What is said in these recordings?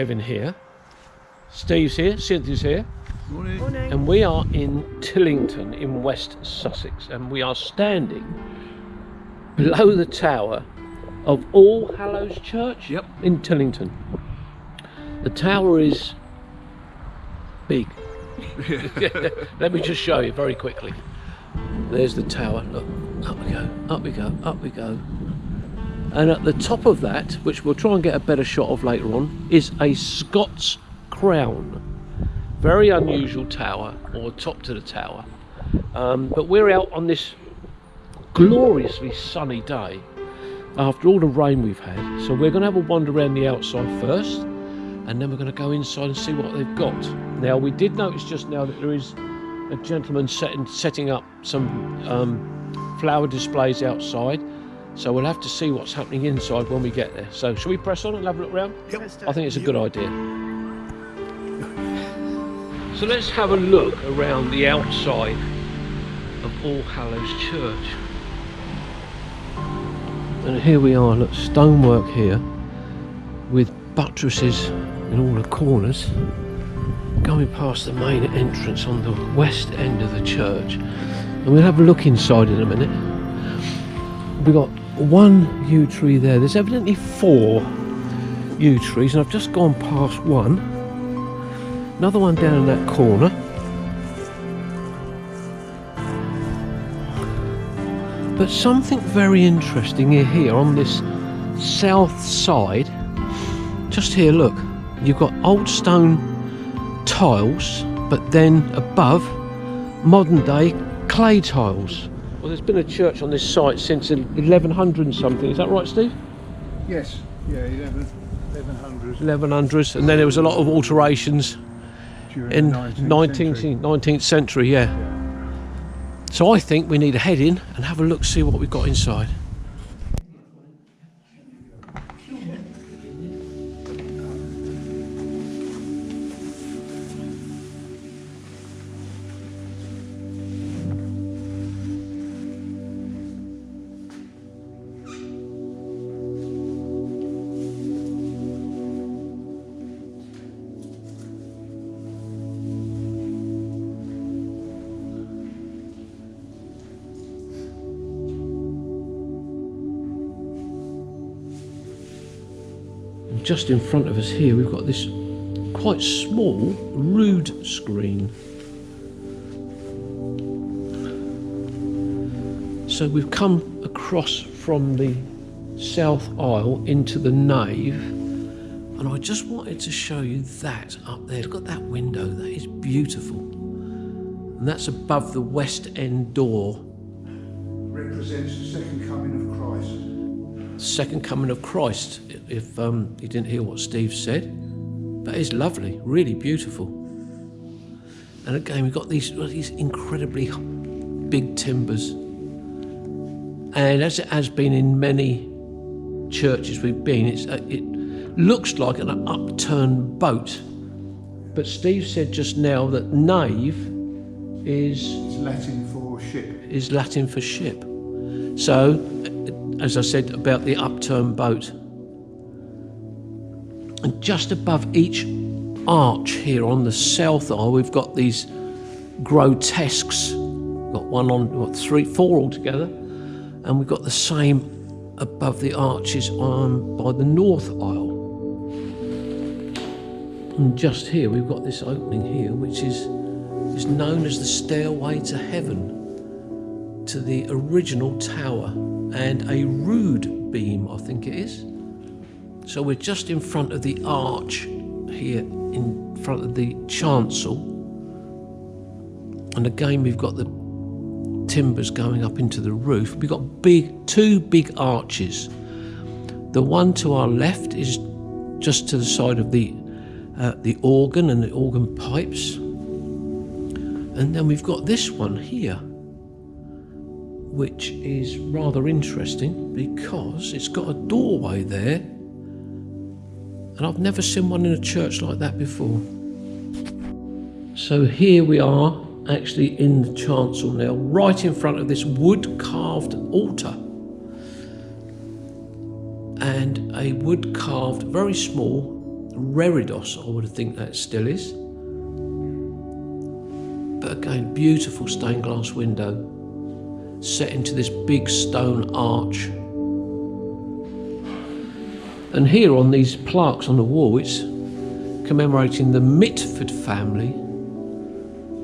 Kevin here. Steve's here, Cynthia's here. Morning. Morning. And we are in Tillington in West Sussex, and we are standing below the tower of All Hallows Church in Tillington. The tower is big. Let me just show you very quickly. There's the tower. Look, up we go, up we go, up we go. And at the top of that, which we'll try and get a better shot of later on, is a Scots crown. Very unusual tower, or top to the tower. But we're out on this gloriously sunny day after all the rain we've had. So we're going to have a wander around the outside first, and then we're going to go inside and see what they've got. Now, we did notice just now that there is a gentleman setting up some flower displays outside. So we'll have to see what's happening inside when we get there. So shall we press on and have a look around? Yep. I think it's a good idea. So let's have a look around the outside of All Hallows Church. And here we are, look, stonework here with buttresses in all the corners, going past the main entrance on the west end of the church. And we'll have a look inside in a minute. We've got one yew tree there. There's evidently 4 yew trees, and I've just gone past one. Another one down in that corner. But something very interesting here on this south side. Just here, look. You've got old stone tiles, but then above, modern day clay tiles. Well, there's been a church on this site since 1100 and something. Is that right, Steve? Yes. Yeah, 1100s. 1100s, and then there was a lot of alterations During in the 19th century, yeah. So I think we need to head in and have a look, see what we've got inside. Just in front of us here, we've got this quite small rood screen. So we've come across from the south aisle into the nave, and I just wanted to show you that up there. Look at that window, that is beautiful. And that's above the west end door. represents the second coming of Christ. Second coming of Christ, if you didn't hear what Steve said. That is lovely, really beautiful. And again, we've got these incredibly big timbers. And as it has been in many churches we've been, it looks like an upturned boat. But Steve said just now that nave is Latin for ship. Is Latin for ship. So, as I said about the upturned boat, and just above each arch here on the south aisle, we've got these grotesques. Got one on, what, 3, 4 altogether, and we've got the same above the arches by the north aisle. And just here we've got this opening here, which is known as the stairway to heaven, to the original tower, and a rood beam, I think it is. So we're just in front of the arch here, in front of the chancel, and again we've got the timbers going up into the roof. We've got two big arches. The one to our left is just to the side of the organ and the organ pipes, and then we've got this one here, which is rather interesting because it's got a doorway there, and I've never seen one in a church like that before. So here we are, actually in the chancel now, right in front of this wood-carved altar, and a wood-carved, very small, Reredos, I would think that still is. But again, beautiful stained glass window set into this big stone arch. And here on these plaques on the wall, it's commemorating the Mitford family.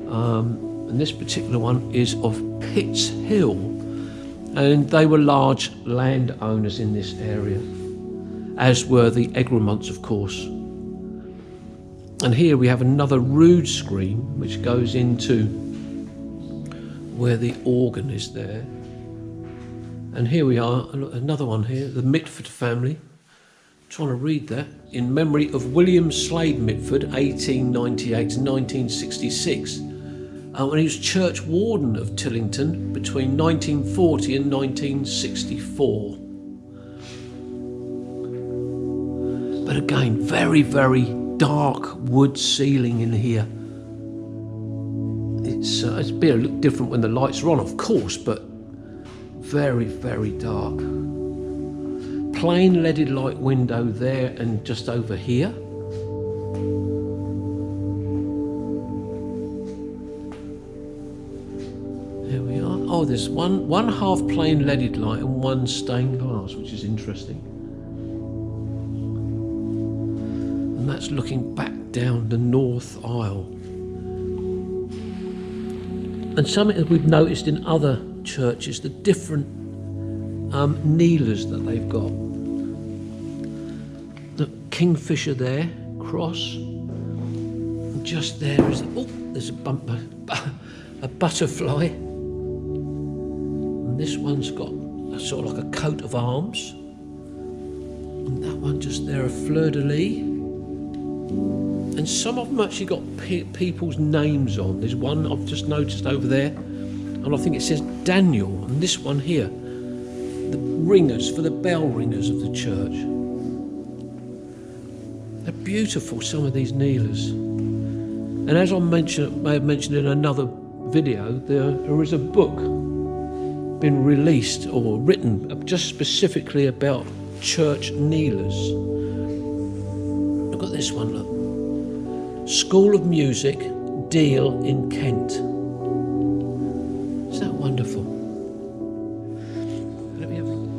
And this particular one is of Pitt's Hill. And they were large landowners in this area, as were the Egremonts, of course. And here we have another rood screen, which goes into where the organ is there. And here we are, another one here, the Mitford family. Trying to read that. In memory of William Slade Mitford, 1898 to 1966. And he was church warden of Tillington between 1940 and 1964. But again, very, very dark wood ceiling in here. It's a bit a look different when the lights are on, of course, but very, very dark. Plain leaded light window there and just over here. Here we are. Oh, there's one half plain leaded light and one stained glass, which is interesting. And that's looking back down the north aisle. And something that we've noticed in other churches, the different kneelers that they've got. The kingfisher there, cross. And just there is, there's a butterfly. And this one's got a sort of like a coat of arms. And that one just there, a fleur-de-lis. And some of them actually got people's names on. There's one I've just noticed over there, and I think it says Daniel. And this one here, the ringers, for the bell ringers of the church. They're beautiful, some of these kneelers. And as I may have mentioned in another video, there is a book been released or written just specifically about church kneelers. Look at this one, look. School of Music, Deal in Kent. Isn't that wonderful? Let me have a look.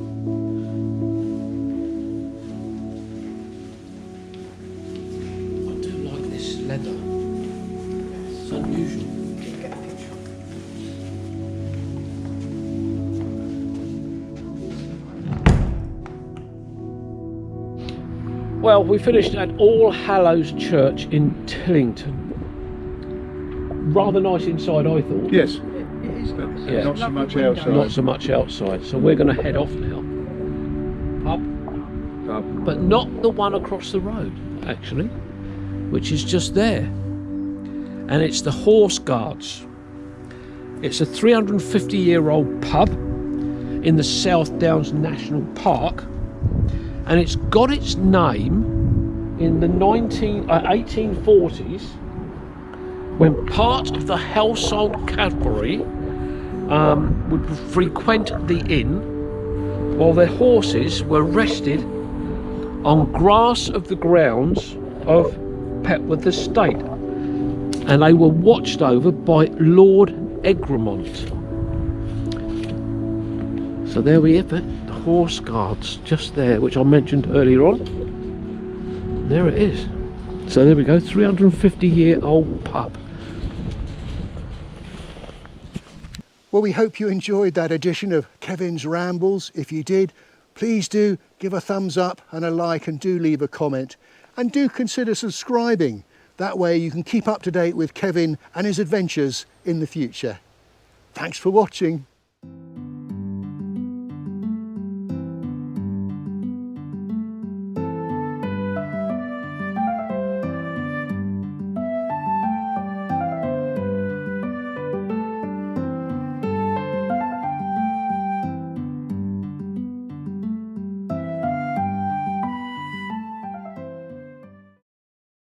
I do like this leather. It's unusual. Well, we finished at All Hallows Church in Tillington. Rather nice inside, I thought. Yes. It is nice. Yeah. Not so much outside. Not so much outside. So we're going to head off now. Pub. But not the one across the road, actually, which is just there. And it's the Horse Guards. It's a 350-year-old pub in the South Downs National Park. And it's got its name in the 1840s when part of the household cavalry would frequent the inn while their horses were rested on grass of the grounds of Petworth Estate. And they were watched over by Lord Egremont. So there we have it. Horse Guards just there, which I mentioned earlier on. There it is. So there we go, 350-year-old pub. Well, we hope you enjoyed that edition of Kevin's Rambles. If you did, please do give a thumbs up and a like, and do leave a comment. And do consider subscribing. That way you can keep up to date with Kevin and his adventures in the future. Thanks for watching.